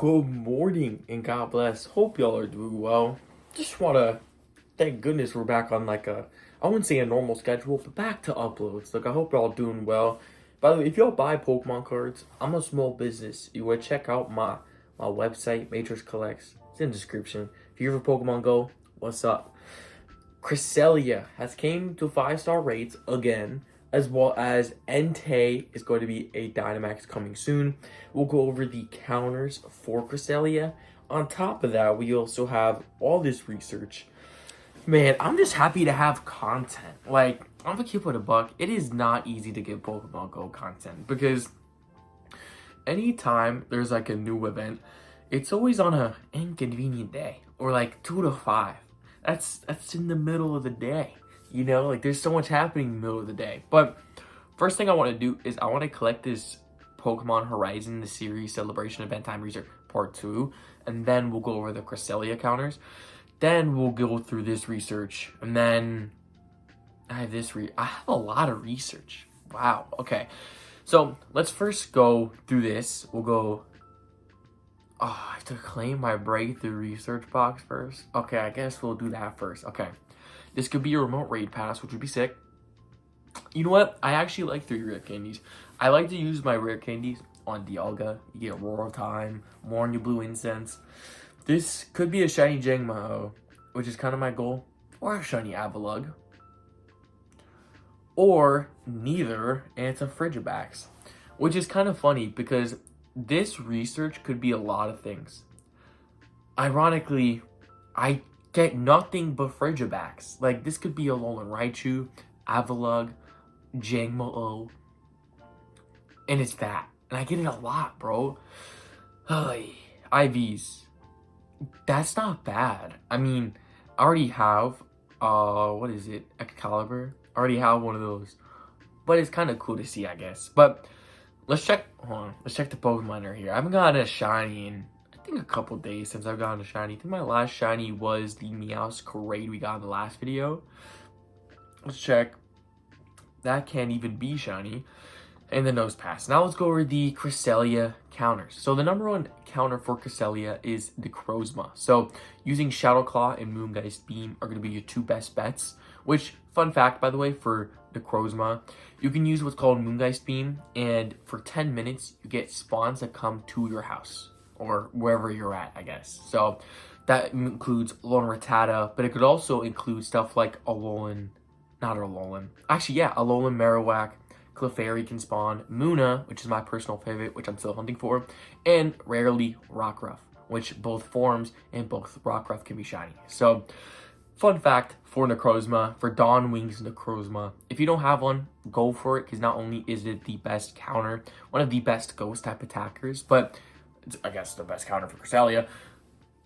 Good morning and God bless. Hope y'all are doing well. Just wanna thank goodness we're back on I wouldn't say a normal schedule, but back to uploads. Look, I hope y'all doing well. By the way, if y'all buy Pokemon cards, I'm a small business. You would check out my website, Matrix Collects. It's in the description. If you're for Pokemon Go, what's up? Cresselia has came to 5-star rates again, as well as Entei is going to be a Dynamax coming soon. We'll go over the counters for Cresselia. On top of that, we also have all this research. Man, I'm just happy to have content. Like, I'm gonna keep it a buck. It is not easy to get Pokemon Go content because anytime there's like a new event, it's always on a inconvenient day or like 2 to 5. That's in the middle of the day. You know, like there's so much happening in the middle of the day. But first thing I want to do is I want to collect this Pokemon Horizon, the series Celebration Event Time Research Part 2. And then we'll go over the Cresselia counters. Then we'll go through this research. And then I have I have a lot of research. Wow. Okay. So let's first go through this. We'll go... Oh, I have to claim my breakthrough research box first. Okay, I guess we'll do that first. Okay. This could be a remote raid pass, which would be sick. You know what? I actually like 3 rare candies. I like to use my rare candies on Dialga. You get Aurora Time, Morning Blue Incense. This could be a shiny Jangmo, which is kind of my goal. Or a shiny Avalugg. Or neither, and it's a Frigibax. Which is kind of funny because this research could be a lot of things. Ironically, I get nothing but Frigibax. Like, this could be a Alolan Raichu, Avalugg, Jangmo-O, and it's that. And I get it a lot, bro. IVs. That's not bad. I mean, I already have, what is it? Excalibur? I already have one of those. But it's kind of cool to see, I guess. But let's check, hold on. Let's check the Pokemon here. I haven't gotten a shiny in I think a couple days since I've gotten a shiny. I think my last shiny was the Meowscarada raid we got in the last video. Let's check. That can't even be shiny. And the Nose Pass. Now let's go over the Cresselia counters. So the number 1 counter for Cresselia is the Necrozma. So using Shadow Claw and Moongeist Beam are going to be your 2 best bets. Which, fun fact by the way, for the Necrozma, you can use what's called Moongeist Beam. And for 10 minutes, you get spawns that come to your house. Or wherever you're at, I guess. So that includes Alolan Rattata, but it could also include stuff like Alolan Marowak, Clefairy can spawn, Munna, which is my personal favorite, which I'm still hunting for, and rarely Rockruff, which both forms and both Rockruff can be shiny. So, fun fact for Necrozma, for Dawn Wings Necrozma, if you don't have one, go for it, because not only is it the best counter, one of the best ghost type attackers, but it's, I guess, the best counter for Cresselia.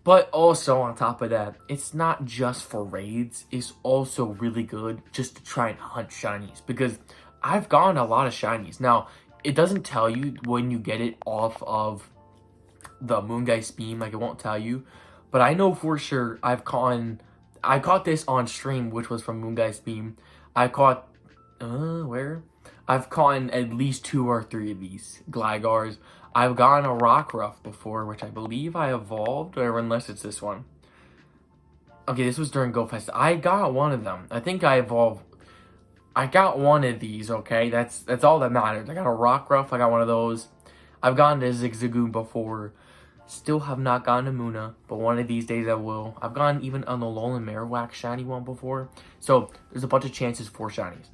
But also, on top of that, it's not just for raids. It's also really good just to try and hunt shinies. Because I've gotten a lot of shinies. Now, it doesn't tell you when you get it off of the Moongeist Beam. Like, it won't tell you. But I know for sure I caught this on stream, which was from Moongeist Beam. I caught... where? I've caught at least 2 or 3 of these Glygars. I've gotten a Rockruff before, which I believe I evolved, or unless it's this one. Okay, this was during GoFest. I got one of them. I think I evolved. I got one of these, okay? That's all that matters. I got a Rockruff. I got one of those. I've gotten a Zigzagoon before. Still have not gotten a Munna, but one of these days I will. I've gotten even an Alolan Marowak shiny one before. So, there's a bunch of chances for shinies.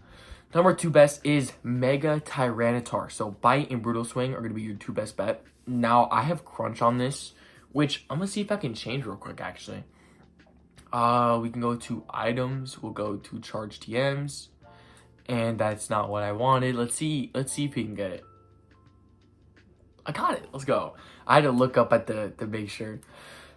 Number 2 best is Mega Tyranitar. So Bite and Brutal Swing are going to be your 2 best bet. Now, I have Crunch on this, which I'm going to see if I can change real quick, actually. We can go to Items. We'll go to Charge TMs. And that's not what I wanted. Let's see if we can get it. I got it. Let's go. I had to look up at to make sure.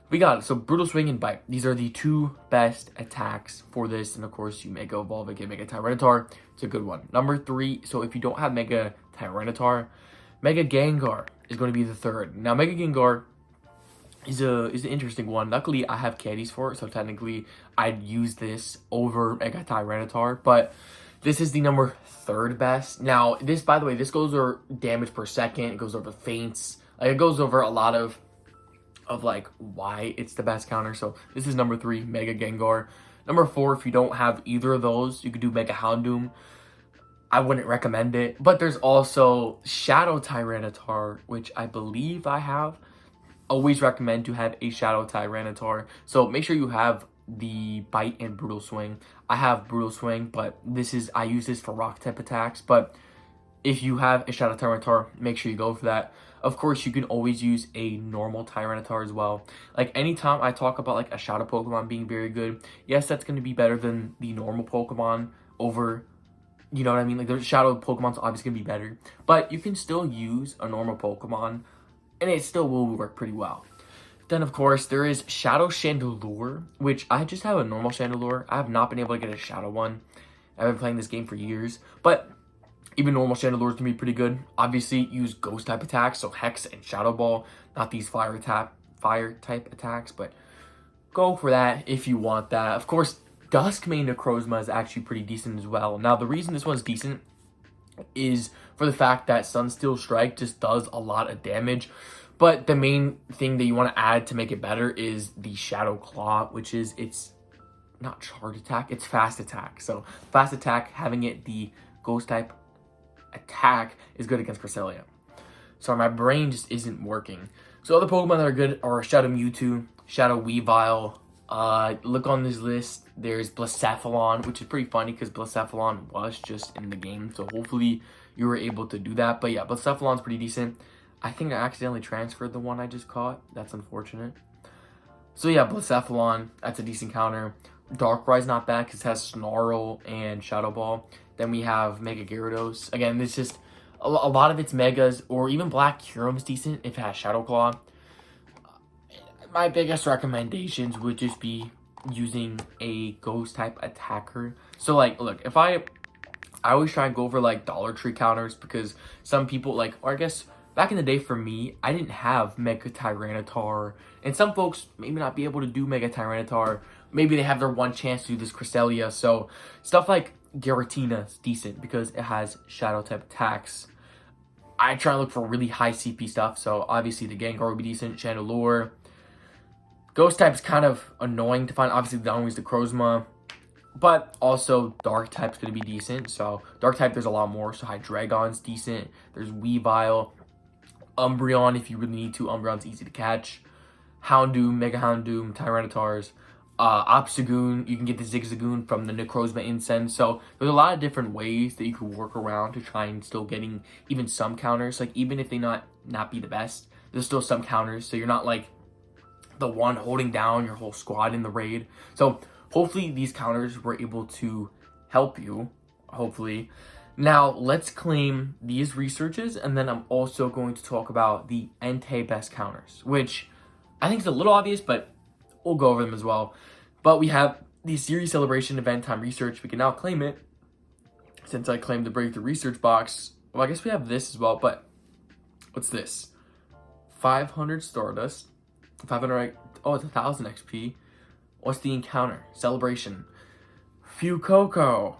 We got it. So Brutal Swing and Bite. These are the 2 best attacks for this. And of course, you Mega Evolve and get Mega Tyranitar. It's a good one. Number 3. So if you don't have Mega Tyranitar, Mega Gengar is going to be the 3rd. Now, Mega Gengar is an interesting one. Luckily, I have candies for it. So technically, I'd use this over Mega Tyranitar. But this is the number 3rd best. Now, this, by the way, this goes over damage per second. It goes over feints. Like, it goes over a lot of of like why it's the best counter. So this is number 3, Mega Gengar. Number 4, if you don't have either of those, you could do Mega Houndoom. I wouldn't recommend it. But there's also Shadow Tyranitar, which I believe I have. Always recommend to have a Shadow Tyranitar. So make sure you have the Bite and Brutal Swing. I have Brutal Swing, but I use this for rock type attacks. But if you have a Shadow Tyranitar, make sure you go for that. Of course, you can always use a normal Tyranitar as well. Like, anytime I talk about, like, a Shadow Pokemon being very good, yes, that's going to be better than the normal Pokemon over, you know what I mean? Like, the Shadow Pokemon's obviously going to be better. But you can still use a normal Pokemon, and it still will work pretty well. Then, of course, there is Shadow Chandelure, which I just have a normal Chandelure. I have not been able to get a Shadow one. I've been playing this game for years. But even normal Chandelures can be pretty good. Obviously, use Ghost type attacks, so Hex and Shadow Ball, not these fire type attacks, but go for that if you want that. Of course, Duskmane Necrozma is actually pretty decent as well. Now, the reason this one's decent is for the fact that Sunsteel Strike just does a lot of damage. But the main thing that you want to add to make it better is the Shadow Claw, which is, it's not charge attack, it's fast attack. So fast attack, having it the Ghost type attack is good against Cresselia. So my brain just isn't working. So other Pokemon that are good are Shadow Mewtwo, Shadow Weavile. Look on this list. There's Blacephalon, which is pretty funny because Blacephalon was just in the game. So hopefully you were able to do that. But yeah, Blacephalon's pretty decent. I think I accidentally transferred the one I just caught. That's unfortunate. So yeah, Blacephalon, that's a decent counter. Darkrai's not bad because it has Snarl and Shadow Ball. Then we have Mega Gyarados. Again, it's just a lot of its Megas, or even Black Curum's decent if it has Shadow Claw. My biggest recommendations would just be using a Ghost type attacker. So like, look, if I always try and go for like Dollar Tree counters because some people like, or I guess back in the day for me, I didn't have Mega Tyranitar, and some folks maybe not be able to do Mega Tyranitar. Maybe they have their one chance to do this Cresselia. So stuff like Giratina is decent because it has Shadow type attacks. I try and look for really high CP stuff. So obviously the Gengar would be decent. Chandelure. Ghost type is kind of annoying to find. Obviously the always the Necrozma. But also Dark type's going to be decent. So Dark type there's a lot more. So Hydreigon's decent. There's Weavile. Umbreon if you really need to. Umbreon's easy to catch. Houndoom, Mega Houndoom, Tyranitars. Obstagoon, you can get the Zigzagoon from the Necrozma Incense. So there's a lot of different ways that you can work around to try and still getting even some counters. Like even if they not be the best, there's still some counters. So you're not like the one holding down your whole squad in the raid. So hopefully these counters were able to help you. Hopefully. Now let's claim these researches, and then I'm also going to talk about the Entei best counters, which I think is a little obvious, but we'll go over them as well. But we have the series celebration event time research. We can now claim it since I claimed the breakthrough research box. Well, I guess we have this as well, but what's this? 500 Stardust, 500, oh, it's 1000 XP. What's the encounter? Celebration. Fuecoco.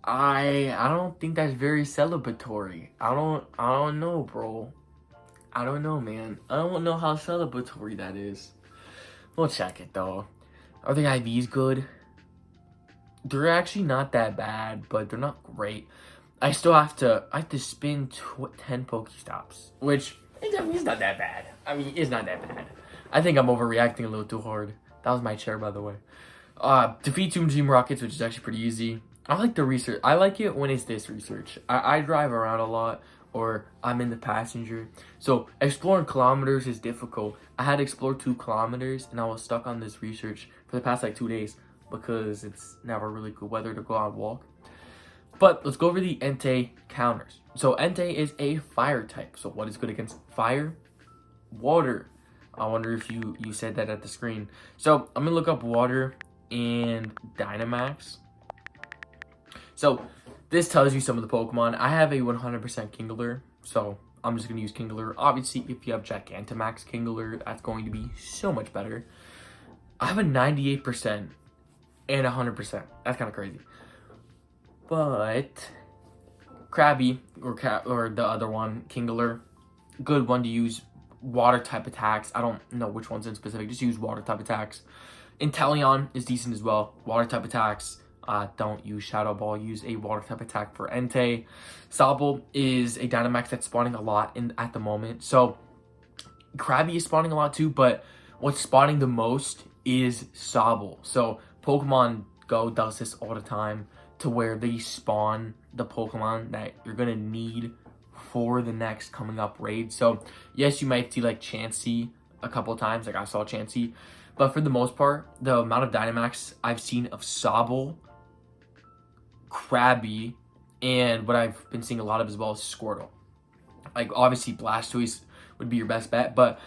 I don't think that's very celebratory. I don't know, bro. I don't know, man. I don't know how celebratory that is. We'll check it though. Are the IVs good? They're actually not that bad, but they're not great. I have to spin 10 Pokestops, which is not that bad. I mean, it's not that bad. I think I'm overreacting a little too hard. That was my chair, by the way. Defeat 2 Team Rockets, which is actually pretty easy. I like the research. I like it when it's this research. I drive around a lot, or I'm in the passenger. So exploring kilometers is difficult. I had to explore 2 kilometers, and I was stuck on this research for the past like 2 days because it's never really good weather to go out and walk. But let's go over the Entei counters. So Entei is a fire type. So what is good against fire? Water. I wonder if you said that at the screen. So I'm gonna look up water and Dynamax. So this tells you some of the Pokemon. I have a 100% Kingler, so I'm just going to use Kingler. Obviously, if you have Gigantamax Kingler, that's going to be so much better. I have a 98% and 100%. That's kind of crazy. But Krabby, or the other one, Kingler, good one to use water type attacks. I don't know which ones in specific. Just use water type attacks. Inteleon is decent as well. Water type attacks. Don't use Shadow Ball. Use a water type attack for Entei. Sobble is a Dynamax that's spawning a lot at the moment. So Krabby is spawning a lot too, but what's spawning the most is Sobble. So Pokemon Go does this all the time to where they spawn the Pokemon that you're going to need for the next coming up raid. So yes, you might see like Chansey a couple times, like I saw Chansey, but for the most part, the amount of Dynamax I've seen of Sobble, Krabby, and what I've been seeing a lot of as well is Squirtle. Like obviously Blastoise would be your best bet, but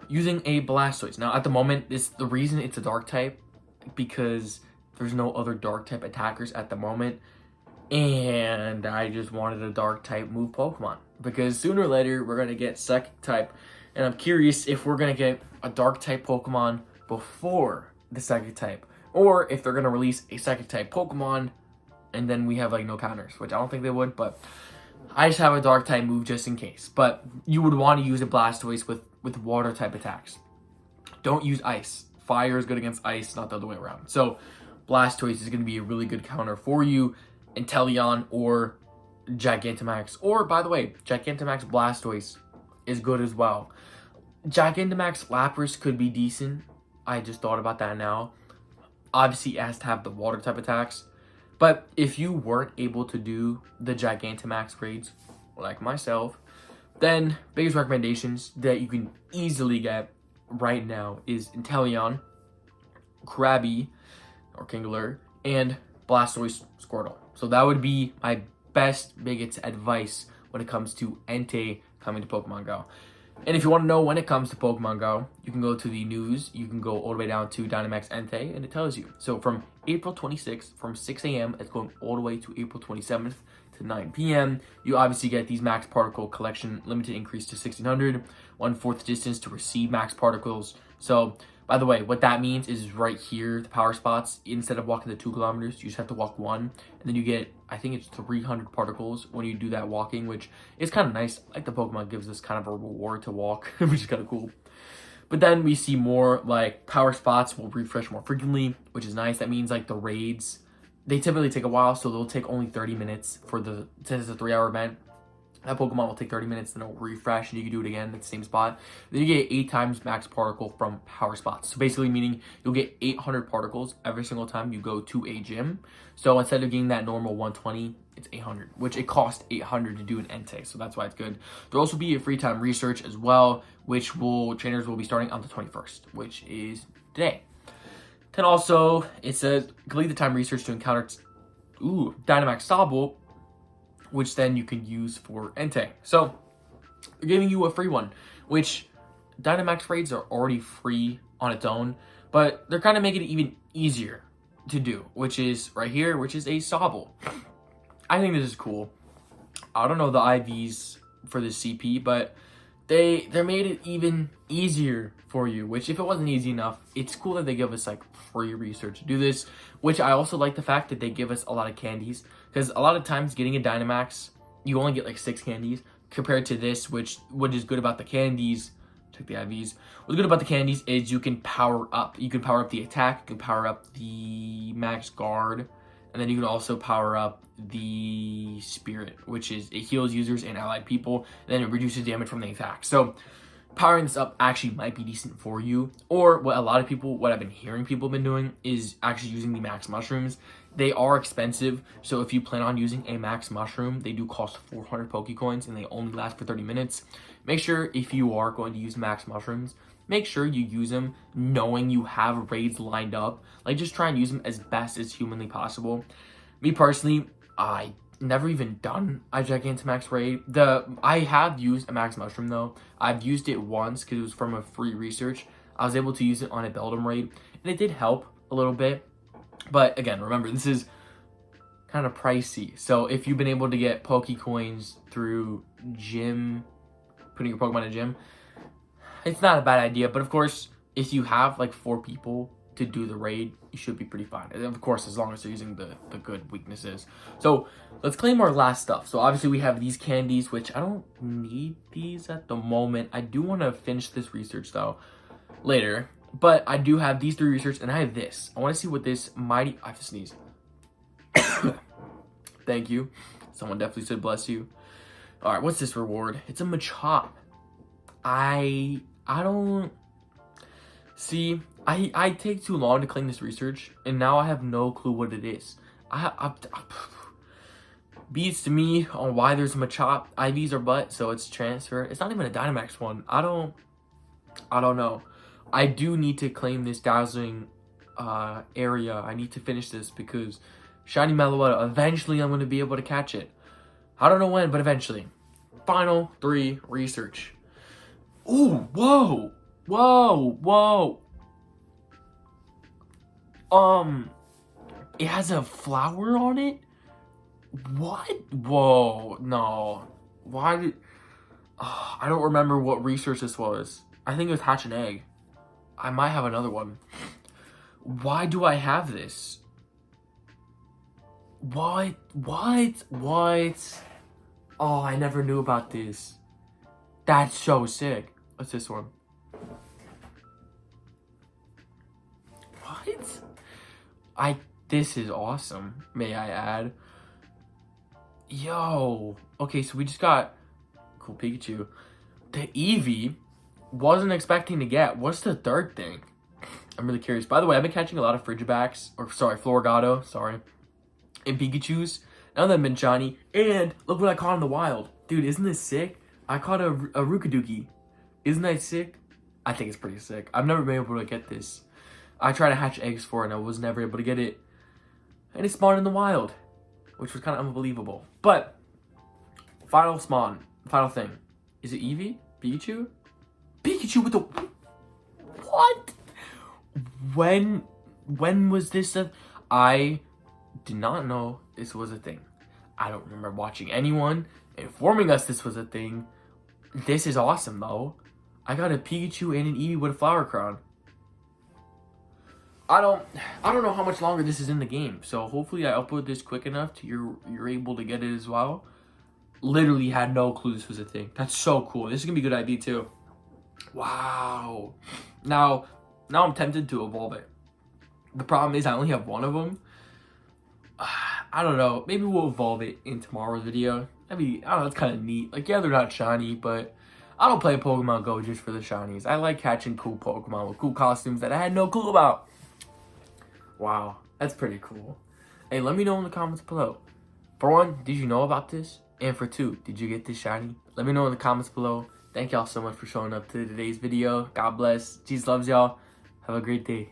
using a Blastoise. Now at the moment, the reason it's a dark type because there's no other dark type attackers at the moment. And I just wanted a dark type move Pokemon because sooner or later we're going to get psychic type. And I'm curious if we're going to get a dark type Pokemon before the psychic type, or if they're going to release a psychic type Pokemon and then we have like no counters, which I don't think they would, but I just have a dark type move just in case. But you would want to use a Blastoise with water type attacks. Don't use ice. Fire is good against ice, not the other way around. So Blastoise is going to be a really good counter for you. Inteleon or Gigantamax, or by the way, Gigantamax Blastoise is good as well. Gigantamax Lapras could be decent. I just thought about that now. Obviously, it has to have the water type attacks, but if you weren't able to do the Gigantamax raids, like myself, then biggest recommendations that you can easily get right now is Inteleon, Krabby, or Kingler, and Blastoise, Squirtle. So that would be my biggest advice when it comes to Entei coming to Pokemon Go. And if you want to know when it comes to Pokemon Go, you can go to the news. You can go all the way down to Dynamax Entei, and it tells you. So from April 26th, from 6 a.m., it's going all the way to April 27th to 9 p.m. You obviously get these max particle collection limited increase to 1,600, 1/4 distance to receive max particles. So by the way, what that means is right here, the power spots, instead of walking the 2 kilometers, you just have to walk 1. And then you get, I think it's 300 particles when you do that walking, which is kind of nice. Like the Pokemon gives us kind of a reward to walk, which is kind of cool. But then we see more like power spots will refresh more frequently, which is nice. That means like the raids, they typically take a while, so they'll take only 30 minutes since it's a 3-hour event. That Pokemon will take 30 minutes, then it'll refresh, and you can do it again at the same spot. Then you get 8 times max particle from power spots. So basically meaning you'll get 800 particles every single time you go to a gym. So instead of getting that normal 120, it's 800, which it costs 800 to do an Entei. So that's why it's good. There'll also be a free time research as well, which trainers will be starting on the 21st, which is today. Then also, it says complete the time research to encounter Dynamax Sobble, which then you can use for Entei. So they're giving you a free one, which Dynamax raids are already free on its own, but they're kind of making it even easier to do, which is right here, which is a Sobble. I think this is cool. I don't know the IVs for the CP, but they made it even easier for you, which if it wasn't easy enough, it's cool that they give us like free research to do this, which I also like the fact that they give us a lot of candies, because a lot of times getting a Dynamax, you only get like 6 candies compared to this, which what is good about the candies, check the IVs, what's good about the candies is you can power up. You can power up the attack, you can power up the max guard, and then you can also power up the spirit, which is it heals users and allied people, and then it reduces damage from the attack. So powering this up actually might be decent for you. Or what I've been hearing people have been doing is actually using the max mushrooms. They are expensive, so if you plan on using a max mushroom, they do cost 400 Pokecoins and they only last for 30 minutes. Make sure if you are going to use max mushrooms, make sure you use them knowing you have raids lined up. Like just try and use them as best as humanly possible. Me personally, I never even done a Gigantamax raid. I have used a max mushroom though. I've used it once because it was from a free research. I was able to use it on a Beldum raid, and it did help a little bit. But again, remember, this is kind of pricey. So if you've been able to get Pokecoins through gym, putting your Pokemon in a gym, it's not a bad idea. But of course, if you have like 4 people to do the raid, you should be pretty fine. And of course, as long as you're using the good weaknesses. So let's claim our last stuff. So obviously we have these candies, which I don't need these at the moment. I do want to finish this research though later. But I do have these 3 research, and I have this. I want to see what this mighty... I have to sneeze. Thank you. Someone definitely said bless you. All right, what's this reward? It's a Machop. I don't... See, I take too long to claim this research, and now I have no clue what it is. Beats to me on why there's a Machop. IVs are butt, so it's transfer. It's not even a Dynamax one. I don't know. I do need to claim this dazzling area. I need to finish this because Shiny Meloetta, eventually I'm going to be able to catch it. I don't know when, but eventually. Final 3 research. Ooh, whoa. Whoa. It has a flower on it? What? Whoa, no. Why did... I don't remember what research this was. I think it was Hatch an Egg. I might have another one. Why do I have this? What? Oh, I never knew about this. That's so sick. What's this one? What? This is awesome, may I add. Yo. Okay, so we just got cool Pikachu. The Eevee, wasn't expecting to get. What's the third thing? I'm really curious. By the way, I've been catching a lot of Frigibacks, or sorry, Floragato, sorry, and Pikachus. None of them been shiny. And look what I caught in the wild. Dude, isn't this sick? I caught a Rookaduki. Isn't that sick? I think it's pretty sick. I've never been able to get this. I tried to hatch eggs for it and I was never able to get it. And it spawned in the wild, which was kind of unbelievable. But, final thing. Is it Eevee? Pikachu? Pikachu with the... What? When was this I did not know this was a thing. I don't remember watching anyone informing us this was a thing. This is awesome though. I got a Pikachu and an Eevee with a flower crown. I don't know how much longer this is in the game, so hopefully I upload this quick enough to you're able to get it as well. Literally had no clue this was a thing. That's so cool. This is gonna be a good idea too. Wow. Now I'm tempted to evolve it. The problem is I only have one of them. I don't know. Maybe we'll evolve it in tomorrow's video. I don't know. It's kind of neat. Like, yeah, they're not shiny, but I don't play Pokemon Go just for the shinies. I like catching cool Pokemon with cool costumes that I had no clue about. Wow, that's pretty cool. Hey, let me know in the comments below. For 1, did you know about this? And for 2, did you get this shiny? Let me know in the comments below. Thank y'all so much for showing up to today's video. God bless. Jesus loves y'all. Have a great day.